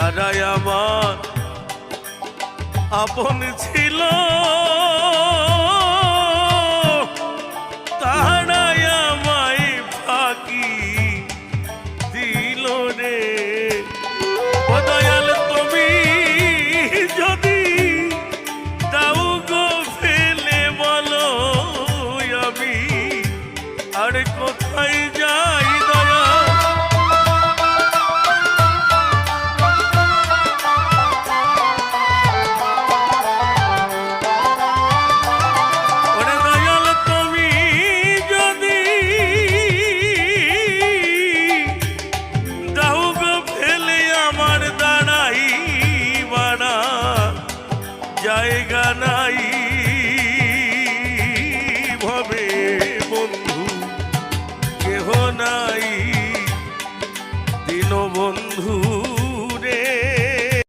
তারাই আমার আপন ছিল, তারাই আমায় ফাঁকি দিল রে। ও দয়াল তুমি যদি দাও গো ফেলে বলো আমি আর কোথায় যাই দয়া। জায়গা নাই